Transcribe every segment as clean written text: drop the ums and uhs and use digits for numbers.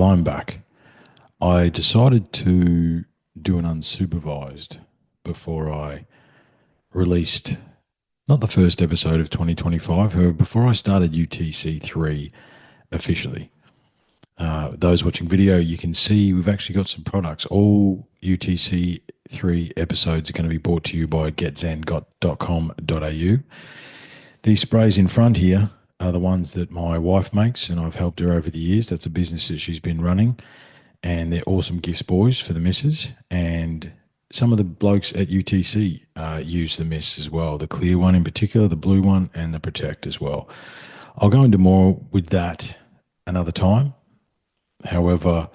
Well, I'm back. I decided to do an unsupervised before I released not the first episode of 2025, however, before I started UTC 3 officially. Those watching video, you can see we've actually got some products. All UTC 3 episodes are going to be brought to you by getzen.com.au. These sprays in front here are the ones that my wife makes, and I've helped her over the years. That's a business that she's been running, and they're awesome gifts, boys, for the missus. And some of the blokes at UTC use the mist as well, the clear one in particular, the blue one, and the Protect as well. I'll go into more with that another time. However,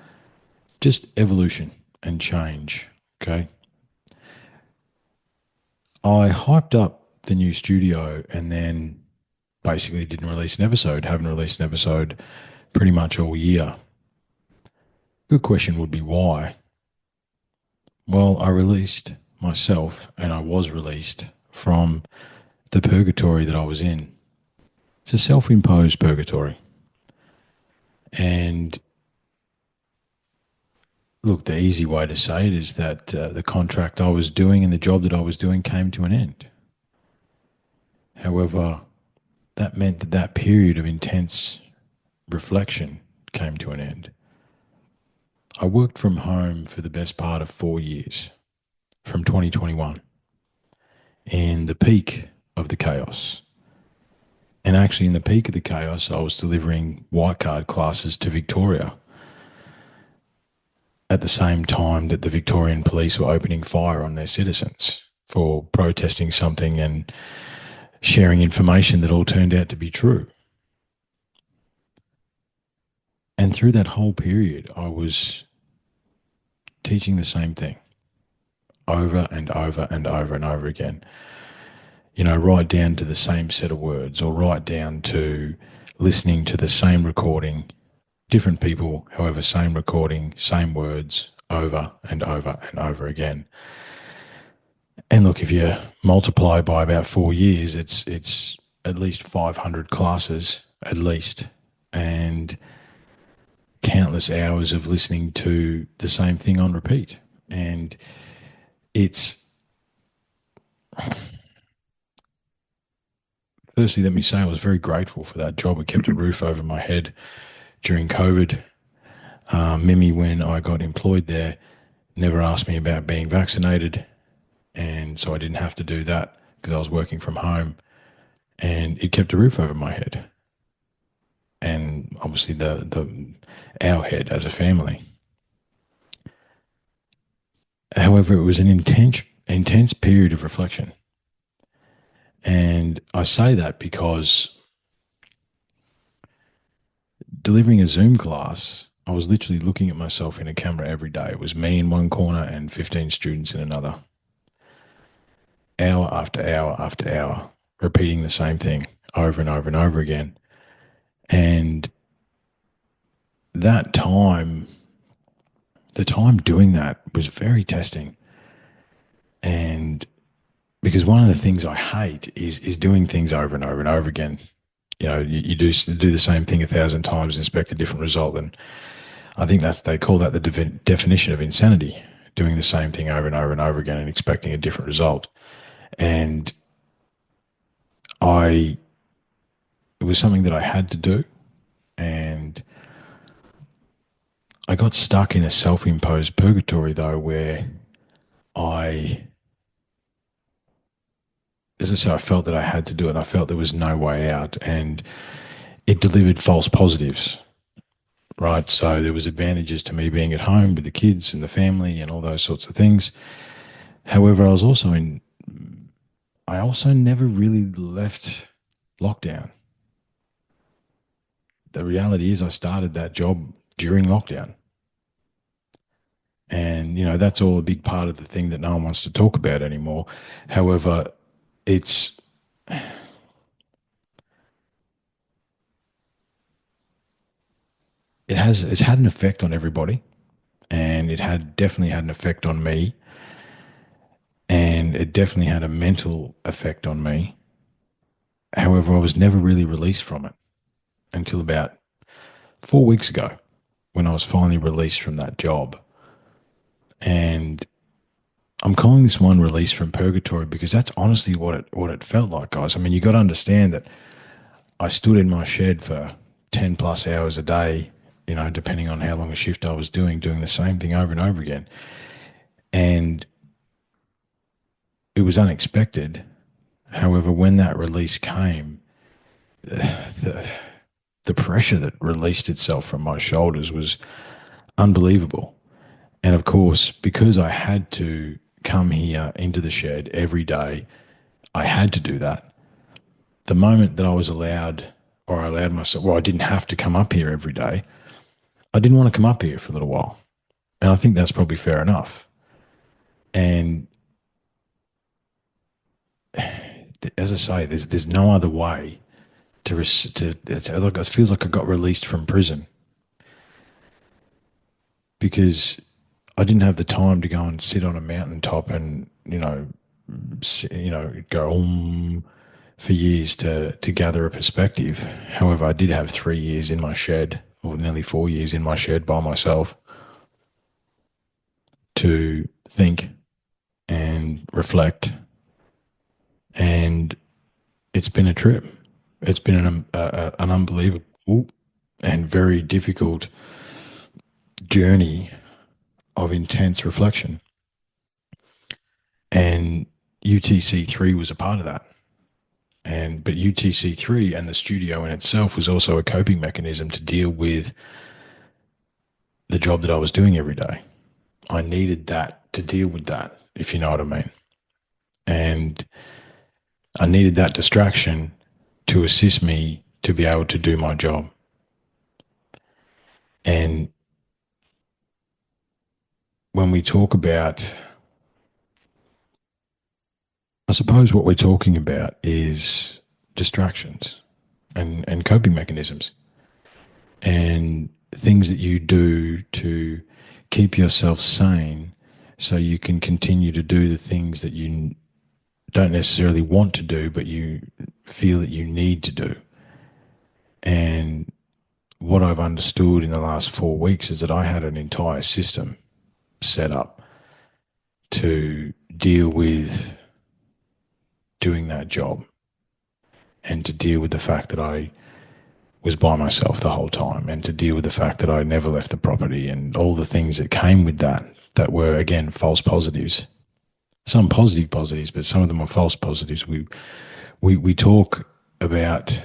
just evolution and change, okay? I hyped up the new studio and then basically didn't release an episode, haven't released an episode pretty much all year. Good question would be why? Well, I released myself and I was released from the purgatory that I was in. It's a self-imposed purgatory. And look, the easy way to say it is that the contract I was doing and the job that I was doing came to an end. However, that meant that that period of intense reflection came to an end. I worked from home for the best part of 4 years, from 2021, in the peak of the chaos. And actually in the peak of the chaos, I was delivering white card classes to Victoria at the same time that the Victorian police were opening fire on their citizens for protesting something and sharing information that all turned out to be true. And through that whole period, I was teaching the same thing over and over and over and over again. You know, right down to the same set of words, or right down to listening to the same recording, different people, however, same recording, same words, over and over and over again. And look, if you multiply by about 4 years, it's at least 500 classes, at least, and countless hours of listening to the same thing on repeat. And firstly, let me say I was very grateful for that job. It kept a roof over my head during COVID. Mimi, when I got employed there, never asked me about being vaccinated. And so I didn't have to do that because I was working from home, and it kept a roof over my head. And obviously our head as a family. However, it was an intense period of reflection. And I say that because delivering a Zoom class, I was literally looking at myself in a camera every day. It was me in one corner and 15 students in another. Hour after hour after hour, repeating the same thing over and over and over again. And that time, the time doing that was very testing. And because one of the things I hate is doing things over and over and over again. You know, you do the same thing 1,000 times and expect a different result. And I think they call that the definition of insanity, doing the same thing over and over and over again and expecting a different result. And it was something that I had to do. And I got stuck in a self-imposed purgatory, though, where as I say, I felt that I had to do it, and I felt there was no way out, and it delivered false positives, right? So there was advantages to me being at home with the kids and the family and all those sorts of things. However, I also never really left lockdown. The reality is I started that job during lockdown. And, you know, that's all a big part of the thing that no one wants to talk about anymore. However, it's had an effect on everybody, and it definitely had an effect on me, and it definitely had a mental effect on me. However, I was never really released from it until about 4 weeks ago, when I was finally released from that job. And I'm calling this one release from purgatory because that's honestly what it felt like, guys. I mean, you got to understand that I stood in my shed for 10 plus hours a day, depending on how long a shift I was doing the same thing over and over again. And it was unexpected. However, when that release came, the, the pressure that released itself from my shoulders was unbelievable. And of course, because I had to come here into the shed every day, I had to do that. The moment that I was allowed, or I allowed myself, well, I didn't have to come up here every day, I didn't want to come up here for a little while. And I think that's probably fair enough. And as I say, there's no other way it's like it feels like I got released from prison because I didn't have the time to go and sit on a mountaintop and go for years to gather a perspective. However, I did have 3 years in my shed, or nearly 4 years in my shed by myself, to think and reflect, and it's been a trip. It's been an unbelievable and very difficult journey of intense reflection. And UTC3 was a part of that. But UTC3 and the studio in itself was also a coping mechanism to deal with the job that I was doing every day. I needed that to deal with that, if you know what I mean. And I needed that distraction to assist me to be able to do my job. And when we talk about, I suppose what we're talking about is distractions and coping mechanisms and things that you do to keep yourself sane so you can continue to do the things that you don't necessarily want to do, but you feel that you need to do. And what I've understood in the last 4 weeks is that I had an entire system set up to deal with doing that job and to deal with the fact that I was by myself the whole time and to deal with the fact that I never left the property and all the things that came with that were, again, false positives. Some positive positives, but some of them were false positives. We talk about,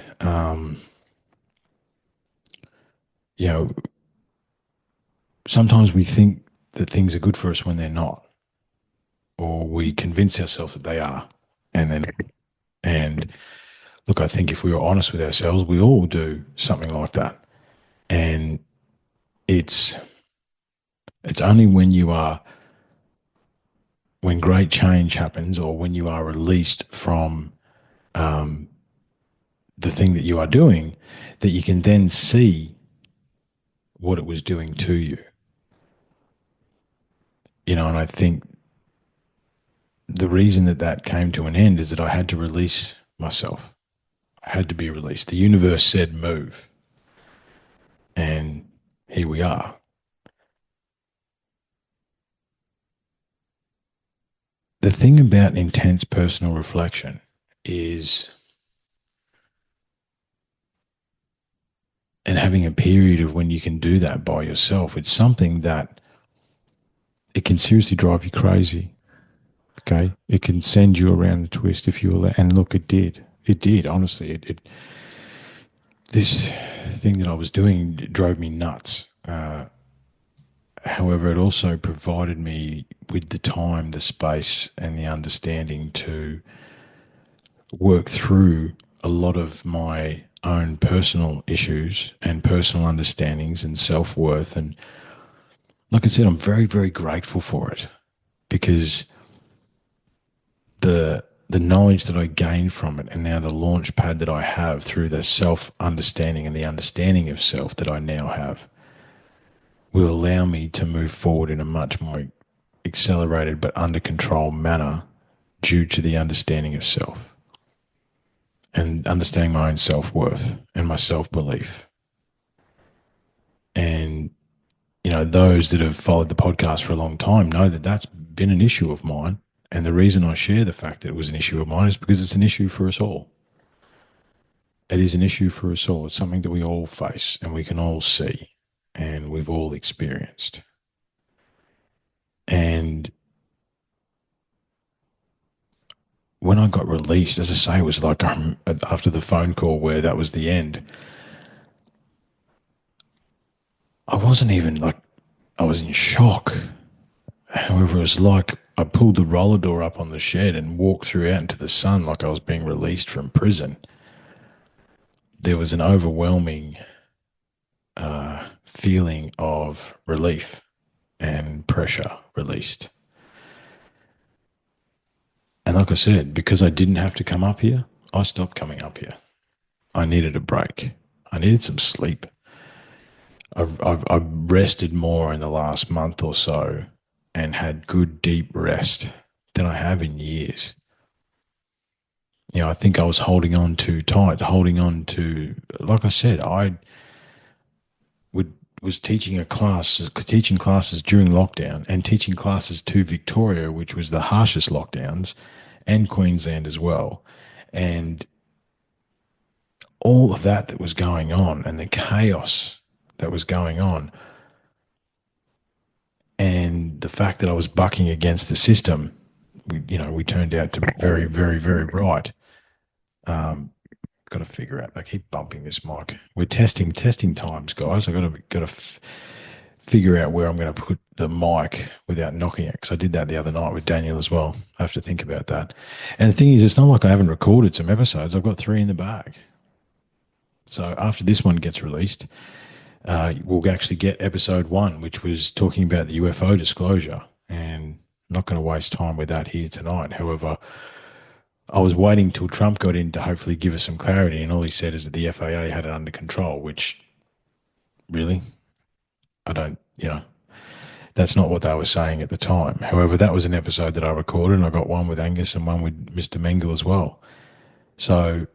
sometimes we think that things are good for us when they're not, or we convince ourselves that they are. And look, I think if we were honest with ourselves, we all do something like that. And it's only when great change happens, or when you are released from the thing that you are doing, that you can then see what it was doing to you. And I think the reason that came to an end is that I had to release myself. I had to be released. The universe said move. And here we are. The thing about intense personal reflection is, and having a period of when you can do that by yourself, it's something that it can seriously drive you crazy. Okay. It can send you around the twist if you allow. And look, it did. It did. Honestly, this thing that I was doing drove me nuts. However, it also provided me with the time, the space, and the understanding to work through a lot of my own personal issues and personal understandings and self-worth. And like I said, I'm very, very grateful for it, because the knowledge that I gained from it, and now the launch pad that I have through the self-understanding and the understanding of self that I now have, will allow me to move forward in a much more accelerated but under control manner, due to the understanding of self and understanding my own self-worth and my self-belief. And those that have followed the podcast for a long time know that that's been an issue of mine. And the reason I share the fact that it was an issue of mine is because it's an issue for us all. It is an issue for us all. It's something that we all face and we can all see and we've all experienced. And when I got released, as I say, it was like after the phone call where that was the end. I wasn't even like, I was in shock. However, it was like I pulled the roller door up on the shed and walked through out into the sun like I was being released from prison. There was an overwhelming feeling of relief and pressure released. And like I said, because I didn't have to come up here, I stopped coming up here. I needed a break. I needed some sleep. I've rested more in the last month or so and had good deep rest than I have in years. I think I was holding on too tight, like I said, was teaching classes during lockdown and teaching classes to Victoria, which was the harshest lockdowns, and Queensland as well. And all of that was going on and the chaos that was going on and the fact that I was bucking against the system, we turned out to be very, very, very right. Got to figure out. I keep bumping this mic. We're testing times, guys. I got to figure out where I'm going to put the mic without knocking it, because I did that the other night with Daniel as well. I have to think about that. And the thing is, it's not like I haven't recorded some episodes. I've got 3 in the bag. So after this one gets released, we'll actually get episode 1, which was talking about the UFO disclosure. And I'm not going to waste time with that here tonight. However, I was waiting till Trump got in to hopefully give us some clarity, and all he said is that the FAA had it under control, which, really, I don't, that's not what they were saying at the time. However, that was an episode that I recorded, and I got one with Angus and one with Mr. Mengel as well. So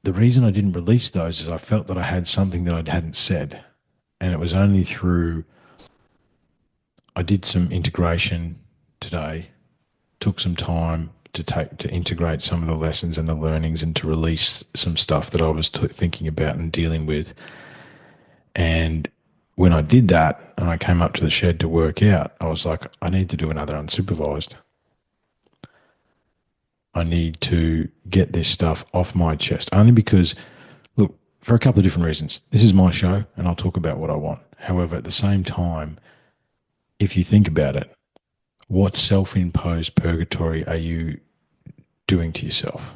the reason I didn't release those is I felt that I had something that I hadn't said, and it was only through, I did some integration today, took some time to integrate some of the lessons and the learnings and to release some stuff that I was thinking about and dealing with. And when I did that and I came up to the shed to work out, I was like, I need to do another unsupervised. I need to get this stuff off my chest, only because, look, for a couple of different reasons. This is my show and I'll talk about what I want. However, at the same time, if you think about it, what self-imposed purgatory are you doing to yourself?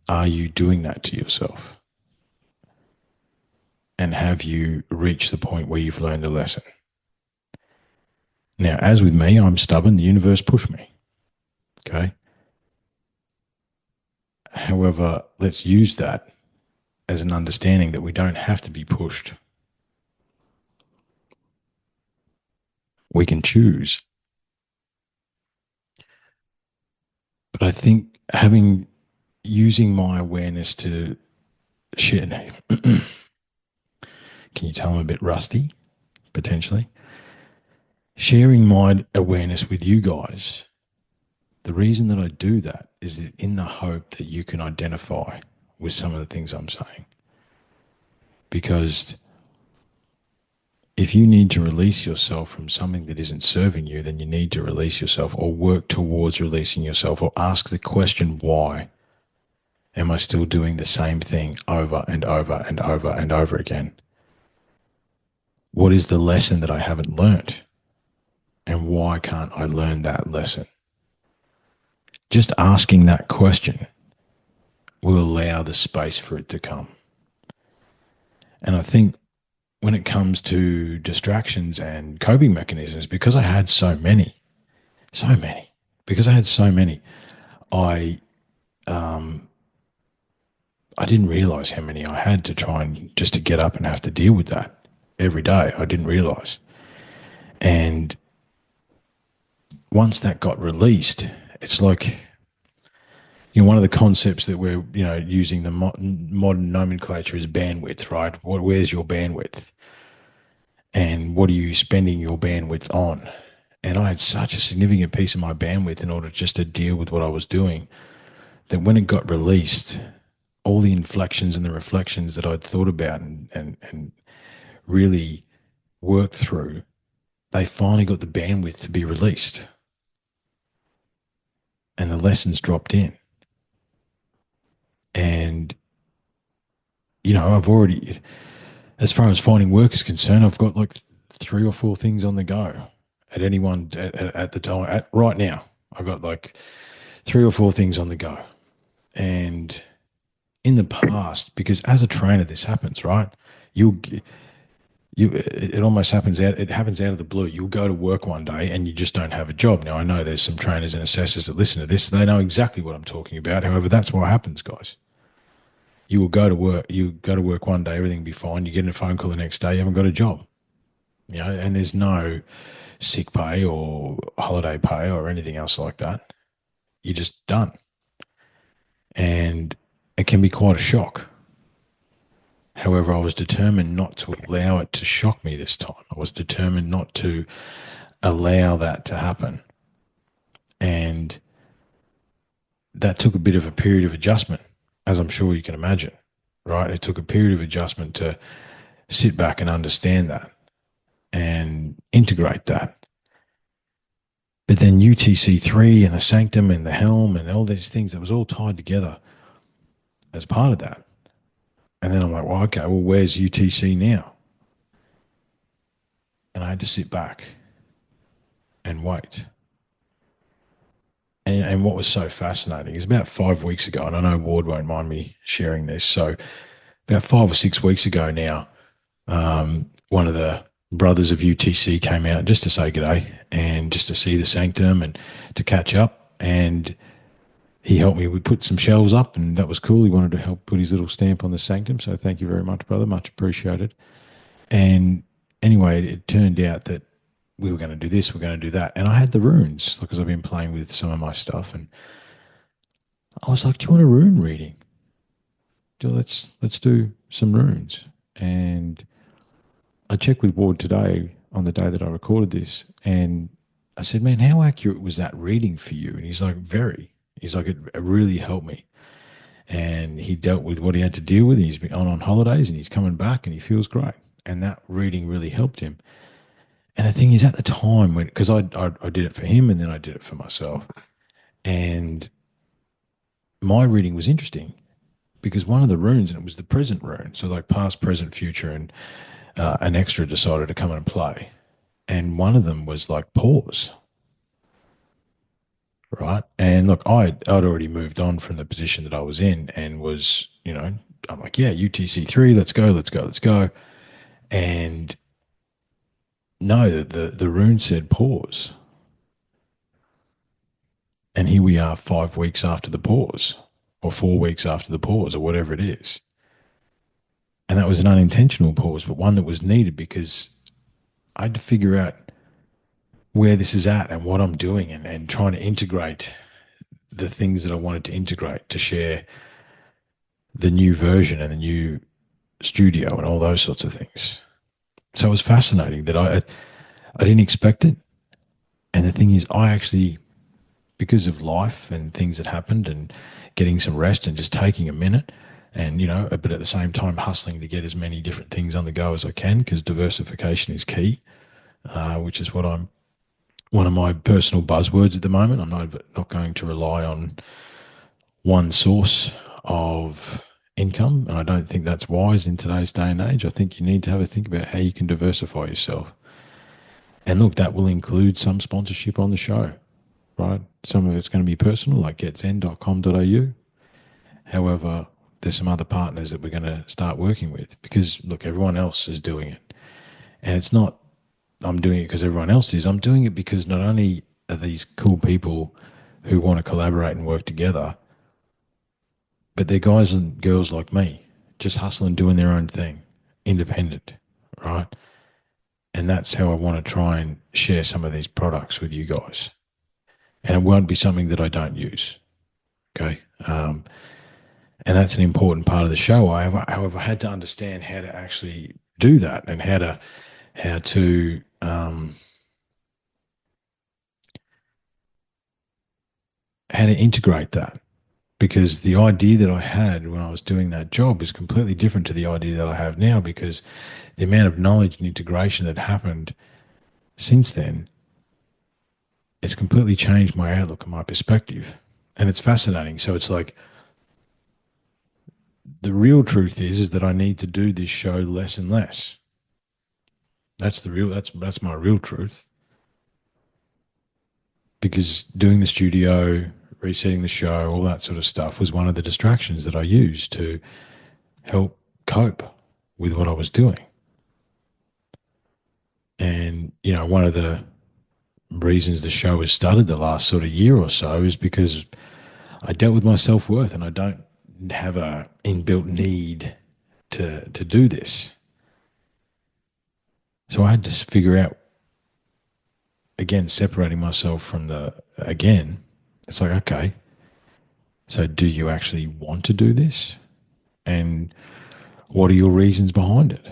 Are you doing that to yourself? And have you reached the point where you've learned a lesson? Now, as with me, I'm stubborn. The universe pushed me. Okay? However, let's use that as an understanding that we don't have to be pushed. We can choose. But I think using my awareness to share. Can you tell I'm a bit rusty, potentially? Sharing my awareness with you guys, the reason that I do that is that in the hope that you can identify with some of the things I'm saying. Because if you need to release yourself from something that isn't serving you, then you need to release yourself or work towards releasing yourself, or ask the question, why am I still doing the same thing over and over and over and over again? What is the lesson that I haven't learnt? And why can't I learn that lesson? Just asking that question will allow the space for it to come. And I think when it comes to distractions and coping mechanisms, because I had so many, I didn't realize how many I had to try and just to get up and have to deal with that every day. I didn't realize. And once that got released, it's like, one of the concepts that we're, using the modern nomenclature is bandwidth, right? Where's your bandwidth? And what are you spending your bandwidth on? And I had such a significant piece of my bandwidth in order just to deal with what I was doing that when it got released, all the inflections and the reflections that I'd thought about and really worked through, they finally got the bandwidth to be released. And the lessons dropped in. And, I've already, as far as finding work is concerned, I've got like 3 or 4 things on the go at anyone at the time. Right now, I've got like 3 or 4 things on the go. And in the past, because as a trainer, this happens, right? It almost happens out. It happens out of the blue. You'll go to work one day and you just don't have a job. Now I know there's some trainers and assessors that listen to this. They know exactly what I'm talking about. However, that's what happens, guys. You will go to work. You go to work one day, everything will be fine. You get a phone call the next day, you haven't got a job. And there's no sick pay or holiday pay or anything else like that. You're just done, and it can be quite a shock. However, I was determined not to allow it to shock me this time. I was determined not to allow that to happen. And that took a bit of a period of adjustment, as I'm sure you can imagine, right? It took a period of adjustment to sit back and understand that and integrate that. But then UTC3 and the sanctum and the helm and all these things, that was all tied together as part of that. And then I'm like, well, okay, well, where's UTC now? And I had to sit back and wait. And what was so fascinating is about 5 weeks ago, and I know Ward won't mind me sharing this. So about 5 or 6 weeks ago now, one of the brothers of UTC came out just to say g'day and just to see the sanctum and to catch up. And he helped me. We put some shelves up, and that was cool. He wanted to help put his little stamp on the sanctum. So thank you very much, brother. Much appreciated. And anyway, it turned out that we were going to do this, we're going to do that. And I had the runes because I've been playing with some of my stuff. And I was like, do you want a rune reading? Let's do some runes. And I checked with Ward today on the day that I recorded this. And I said, man, how accurate was that reading for you? And he's like, very. He's like, it really helped me. And he dealt with what he had to deal with. He's been on holidays and he's coming back and he feels great. And that reading really helped him. And the thing is, at the time, because I did it for him and then I did it for myself. And my reading was interesting because one of the runes, and it was the present rune, so like past, present, future, and an extra decided to come and play. And one of them was like pause. Right. And look, I'd already moved on from the position that I was in and was, I'm like, yeah, UTC3, let's go. And no, the rune said pause. And here we are 5 weeks after the pause, or 4 weeks after the pause, or whatever it is. And that was an unintentional pause, but one that was needed because I had to figure out where this is at and what I'm doing and trying to integrate the things that I wanted to integrate to share the new version and the new studio and all those sorts of things. So it was fascinating that I didn't expect it. And the thing is, I actually, because of life and things that happened and getting some rest and just taking a minute and, but at the same time hustling to get as many different things on the go as I can because diversification is key, which is one of my personal buzzwords at the moment. I'm not going to rely on one source of income, and I don't think that's wise in today's day and age. I think you need to have a think about how you can diversify yourself. And look, that will include some sponsorship on the show, right? Some of it's going to be personal, like getzen.com.au. However, there's some other partners that we're going to start working with because, look, everyone else is doing it. And it's not I'm doing it because everyone else is. I'm doing it because not only are these cool people who want to collaborate and work together, but they're guys and girls like me, just hustling, doing their own thing, independent, right? And that's how I want to try and share some of these products with you guys. And it won't be something that I don't use, okay? And that's an important part of the show. However, I had to understand how to actually do that and how to how to integrate that, because the idea that I had when I was doing that job is completely different to the idea that I have now, because the amount of knowledge and integration that happened since then, it's completely changed my outlook and my perspective. And it's fascinating. So it's like the real truth is that I need to do this show less and less. That's my real truth. Because doing the studio, resetting the show, all that sort of stuff was one of the distractions that I used to help cope with what I was doing. And, one of the reasons the show has started the last sort of year or so is because I dealt with my self worth, and I don't have a inbuilt need to do this. So I had to figure out, again, separating myself from it's like, okay, so do you actually want to do this? And what are your reasons behind it?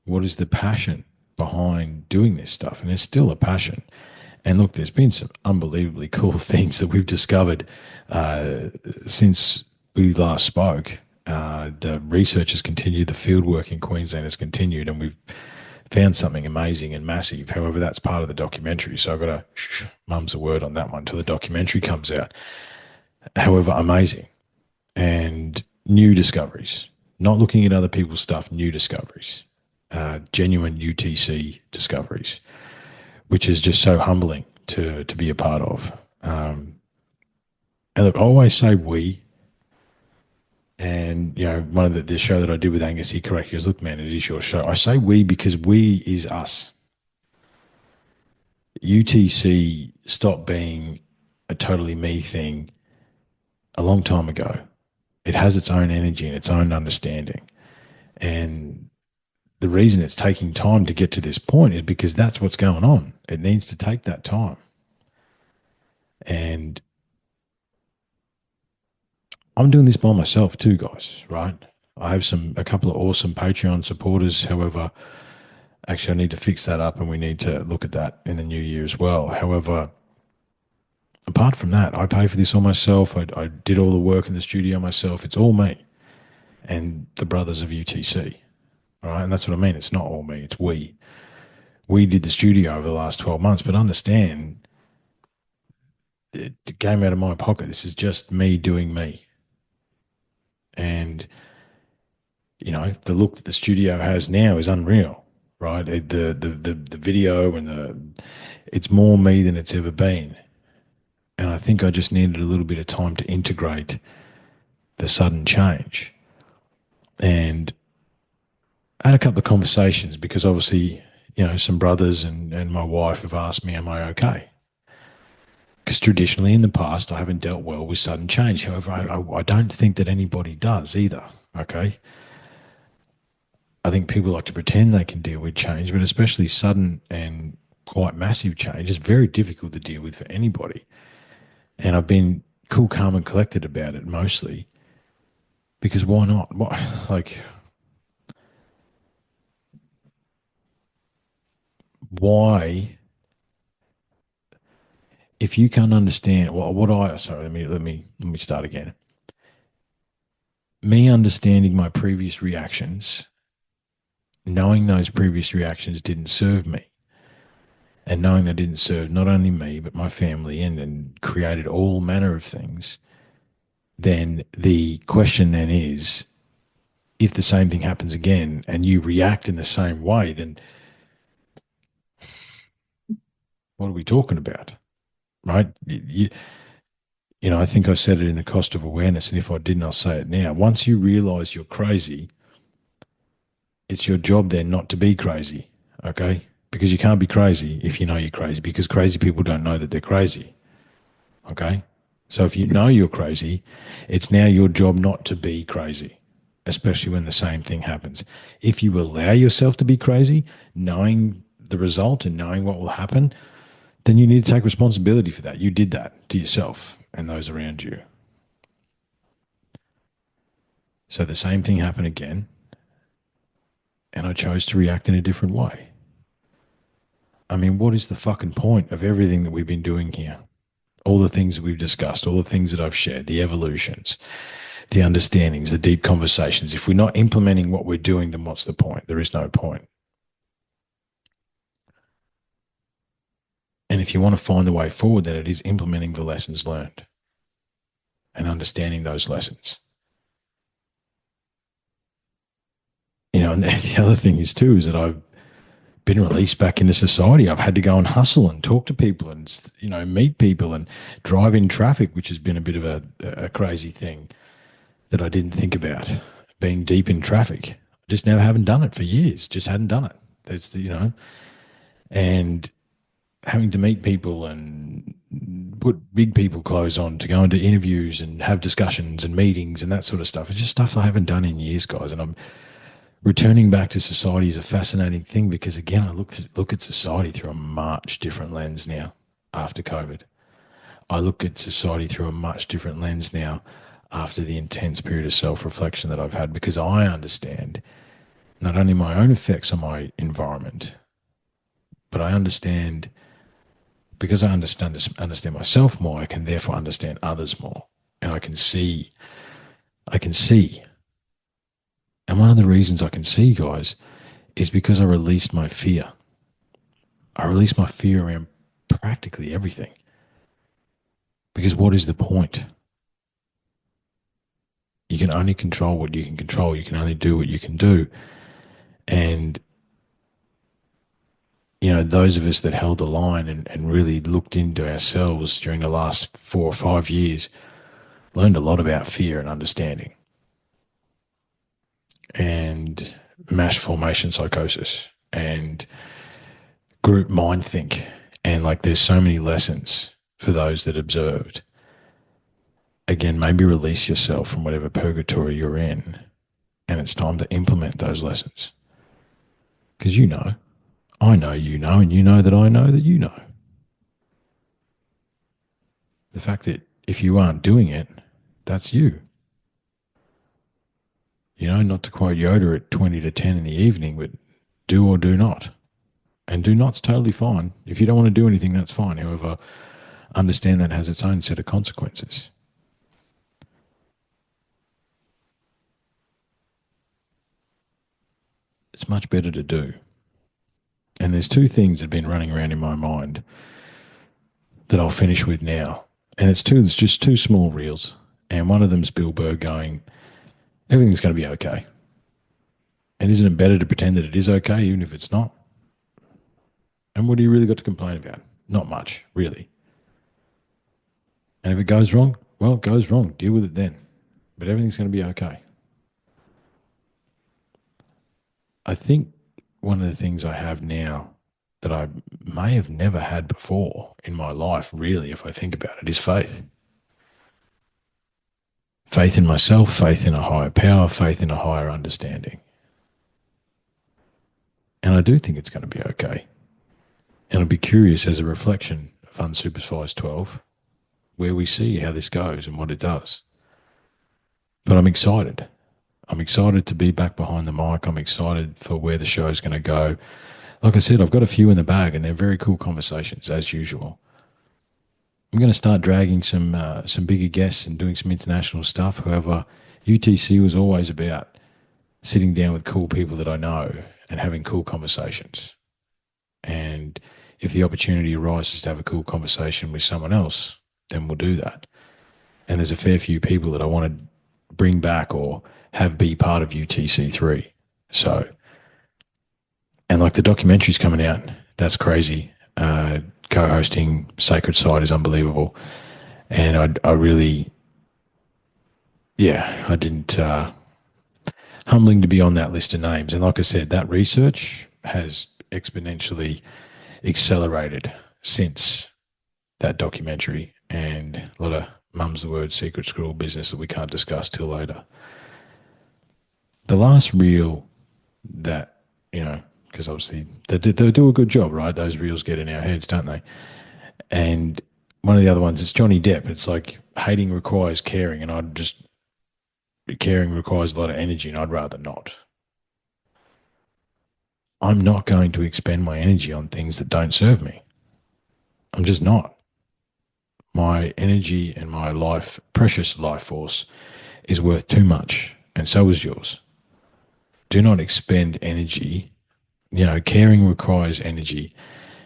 What is the passion behind doing this stuff? And there's still a passion. And look, there's been some unbelievably cool things that we've discovered since we last spoke. The research has continued, the field work in Queensland has continued, and we've found something amazing and massive. However, that's part of the documentary. So I've got to mum's the word on that one until the documentary comes out. However, amazing. And new discoveries, not looking at other people's stuff, new discoveries, genuine UTC discoveries, which is just so humbling to be a part of. And look, I always say we, and one of the show that I did with Angus, he correctly goes, "Look, man, it is your show." I say we because we is us. UTC stopped being a totally me thing a long time ago. It has its own energy and its own understanding. And the reason it's taking time to get to this point is because that's what's going on. It needs to take that time. And I'm doing this by myself too, guys, right? I have a couple of awesome Patreon supporters. However, actually, I need to fix that up, and we need to look at that in the new year as well. However, apart from that, I pay for this all myself. I did all the work in the studio myself. It's all me and the brothers of UTC. All right. And that's what I mean. It's not all me, it's we. We did the studio over the last 12 months, but understand it came out of my pocket. This is just me doing me. And, the look that the studio has now is unreal, right? The video and it's more me than it's ever been. And I think I just needed a little bit of time to integrate the sudden change. And I had a couple of conversations because obviously, some brothers and my wife have asked me, am I okay? Because traditionally in the past, I haven't dealt well with sudden change. However, I don't think that anybody does either, okay? I think people like to pretend they can deal with change, but especially sudden and quite massive change is very difficult to deal with for anybody. And I've been cool, calm, and collected about it mostly because why not? Why, if you can't understand sorry, let me start again. Me understanding my previous reactions, knowing those previous reactions didn't serve me, and knowing they didn't serve not only me but my family and created all manner of things, then the question then is, if the same thing happens again and you react in the same way, then what are we talking about? Right? I think I said it in the cost of awareness, and if I didn't, I'll say it now. Once you realize you're crazy, it's your job then not to be crazy, okay? Because you can't be crazy if you know you're crazy, because crazy people don't know that they're crazy, okay? So if you know you're crazy, it's now your job not to be crazy, especially when the same thing happens. If you allow yourself to be crazy, knowing the result and knowing what will happen, then you need to take responsibility for that. You did that to yourself and those around you. So the same thing happened again, and I chose to react in a different way. I mean, what is the fucking point of everything that we've been doing here? All the things that we've discussed, all the things that I've shared, the evolutions, the understandings, the deep conversations. If we're not implementing what we're doing, then what's the point? There is no point. And if you want to find the way forward, then it is implementing the lessons learned and understanding those lessons. You know, and the other thing is too, is that I've been released back into society. I've had to go and hustle and talk to people and, you know, meet people and drive in traffic, which has been a bit of a crazy thing that I didn't think about, being deep in traffic. Just never haven't done it for years. Just hadn't done it. That's the, you know, and having to meet people and put big people clothes on to go into interviews and have discussions and meetings and that sort of stuff. It's just stuff I haven't done in years, guys. And I'm returning back to society is a fascinating thing because, again, I look at society through a much different lens now after COVID. I look at society through a much different lens now after the intense period of self-reflection that I've had, because I understand not only my own effects on my environment, but I understand, because I understand myself more, I can therefore understand others more, and I can see. And one of the reasons I can see, guys, is because I released my fear. I released my fear around practically everything. Because what is the point? You can only control what you can control. You can only do what you can do. And, you know, those of us that held the line and really looked into ourselves during the last 4 or 5 years learned a lot about fear and understanding and mass formation psychosis and group mind think. And like, there's so many lessons for those that observed. Again, maybe release yourself from whatever purgatory you're in, and it's time to implement those lessons. Because you know, I know you know, and you know that I know that you know. The fact that if you aren't doing it, that's you. You know, not to quote Yoda at 20 to 10 in the evening, but do or do not. And do not's totally fine. If you don't want to do anything, that's fine. However, understand that has its own set of consequences. It's much better to do. And there's two things that have been running around in my mind that I'll finish with now. And it's just two small reels. And one of them's Bill Burr going, everything's going to be okay. And isn't it better to pretend that it is okay, even if it's not? And what do you really got to complain about? Not much, really. And if it goes wrong, well, it goes wrong. Deal with it then. But everything's going to be okay. I think one of the things I have now that I may have never had before in my life, really, if I think about it, is faith. Faith in myself, faith in a higher power, faith in a higher understanding. And I do think it's going to be okay. And I'd be curious, as a reflection of Unsupervised 12, where we see how this goes and what it does. But I'm excited. I'm excited to be back behind the mic. I'm excited for where the show's going to go. Like I said, I've got a few in the bag, and they're very cool conversations, as usual. I'm going to start dragging some bigger guests and doing some international stuff. However, UTC was always about sitting down with cool people that I know and having cool conversations. And if the opportunity arises to have a cool conversation with someone else, then we'll do that. And there's a fair few people that I want to bring back or have be part of UTC3. So, and like the documentary's coming out, that's crazy. Co-hosting Sacred Side is unbelievable. And I really, yeah, I didn't, humbling to be on that list of names. And like I said, that research has exponentially accelerated since that documentary, and a lot of mum's the word secret school business that we can't discuss till later. The last reel that, you know, because obviously they do a good job, right? Those reels get in our heads, don't they? And one of the other ones is Johnny Depp. It's like hating requires caring, and I just caring requires a lot of energy, and I'd rather not. I'm not going to expend my energy on things that don't serve me. I'm just not. My energy and my life, precious life force, is worth too much, and so is yours. Do not expend energy. Caring requires energy,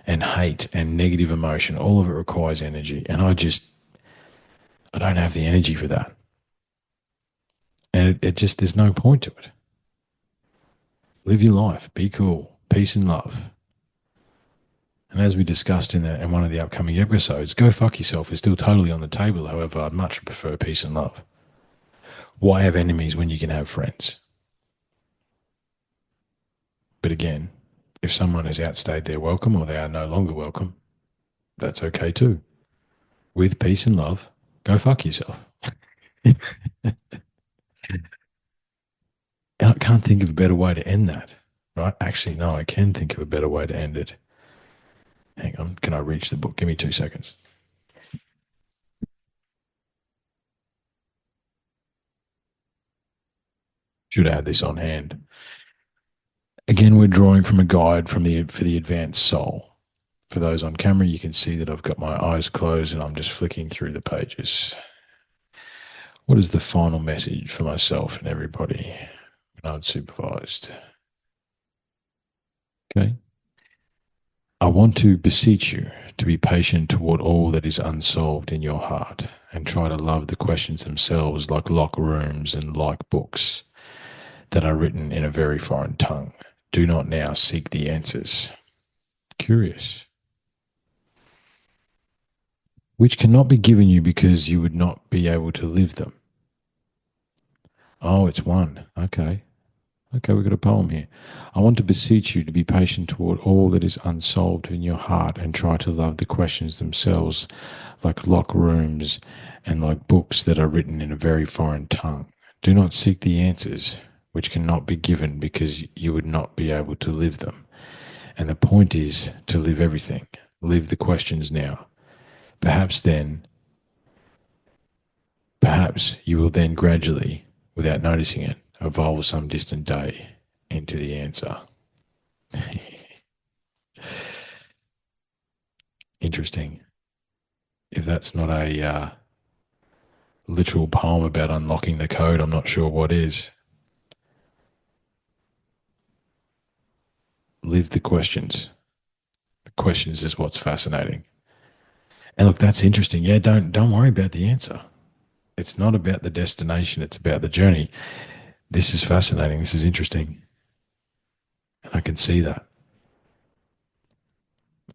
and hate and negative emotion, all of it requires energy. And I don't have the energy for that. And it just, there's no point to it. Live your life, be cool, peace and love. And as we discussed in one of the upcoming episodes, go fuck yourself is still totally on the table. However, I'd much prefer peace and love. Why have enemies when you can have friends? But again, if someone has outstayed their welcome or they are no longer welcome, that's okay too. With peace and love, go fuck yourself. And I can't think of a better way to end that, right? Actually, no, I can think of a better way to end it. Hang on, can I reach the book? Give me 2 seconds. Should have had this on hand. Again, we're drawing from a guide for the advanced soul. For those on camera, you can see that I've got my eyes closed and I'm just flicking through the pages. What is the final message for myself and everybody? Unsupervised. Okay. I want to beseech you to be patient toward all that is unsolved in your heart and try to love the questions themselves like locked rooms and like books that are written in a very foreign tongue. Do not now seek the answers. Curious. Which cannot be given you because you would not be able to live them. Oh, it's one. Okay. Okay, we've got a poem here. I want to beseech you to be patient toward all that is unsolved in your heart and try to love the questions themselves like locked rooms and like books that are written in a very foreign tongue. Do not seek the answers, which cannot be given because you would not be able to live them. And the point is to live everything. Live the questions now. Perhaps you will then gradually, without noticing it, evolve some distant day into the answer. Interesting. If that's not a literal poem about unlocking the code, I'm not sure what is. Live the questions. The questions is what's fascinating. And look, that's interesting. Yeah, don't worry about the answer. It's not about the destination. It's about the journey. This is fascinating. This is interesting. And I can see that.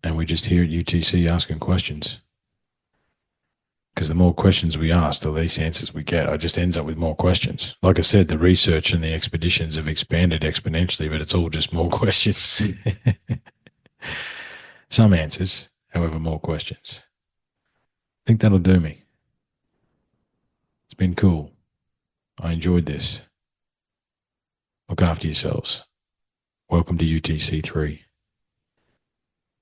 And we're just here at UTC asking questions. Because the more questions we ask, the less answers we get. It just ends up with more questions. Like I said, the research and the expeditions have expanded exponentially, but it's all just more questions. Some answers, however, more questions. I think that'll do me. It's been cool. I enjoyed this. Look after yourselves. Welcome to UTC 3.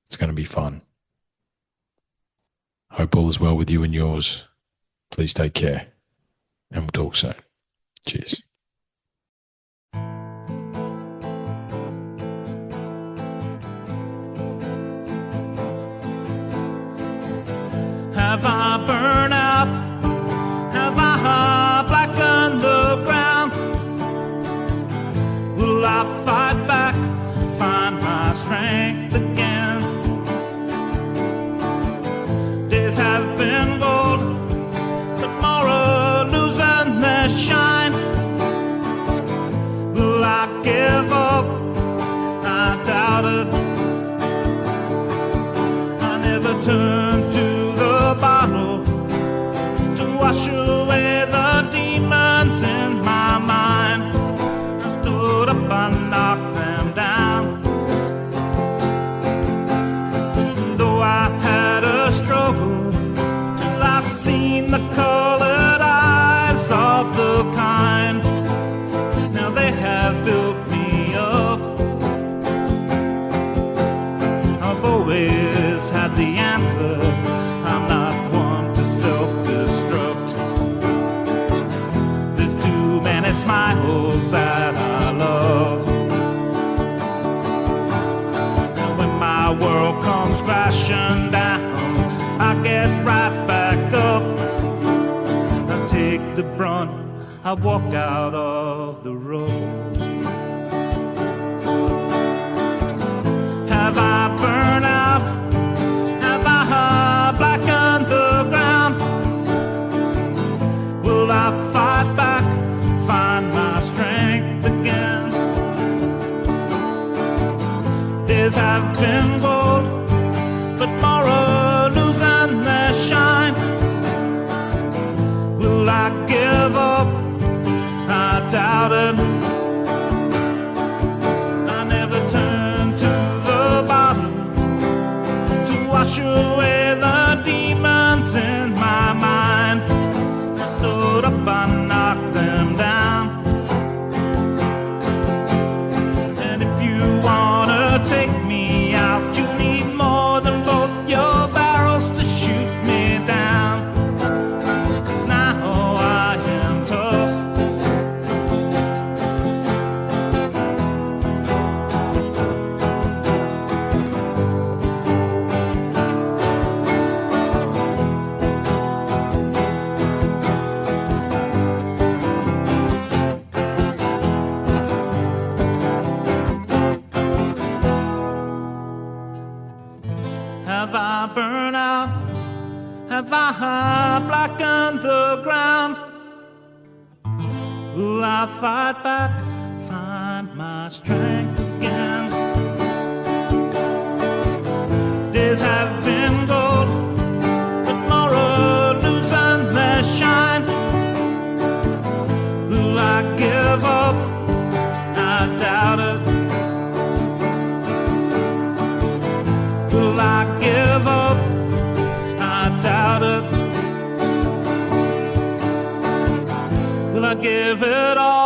It's going to be fun. Hope all is well with you and yours. Please take care. And we'll talk soon. Cheers. Have I burned out? Have I blackened the ground? Will I fight back, find my strength again? Days have been gold, tomorrow losing their shine. Will I give up? I doubt it. I never turned to the bottle to wash away the demons in my mind. I stood up and knocked them down. Though I had a struggle till I seen the colored eyes of the kind. Now they have built me up. I've always had the answer. I'm not one to self-destruct. There's too many get right back up. I take the brunt, I walk out of the road. Have I burned out? Have I blackened the ground? Will I fight back, find my strength again? Days have been gold, but tomorrow losing their shine. Will I give up? I doubt it. I never turn to the bottle to wash away the demons in my mind. I stood up and knocked them down. And if you wanna take me out, you need more than both your barrels to shoot me down. 'Cause now I am tough. Have I burned out? Have I blackened the ground? Will I fight back, find my strength again? Days have been gold, but tomorrow losing their shine. Will I give up? I doubt it. Will I give up? I doubt it. Will I give it all?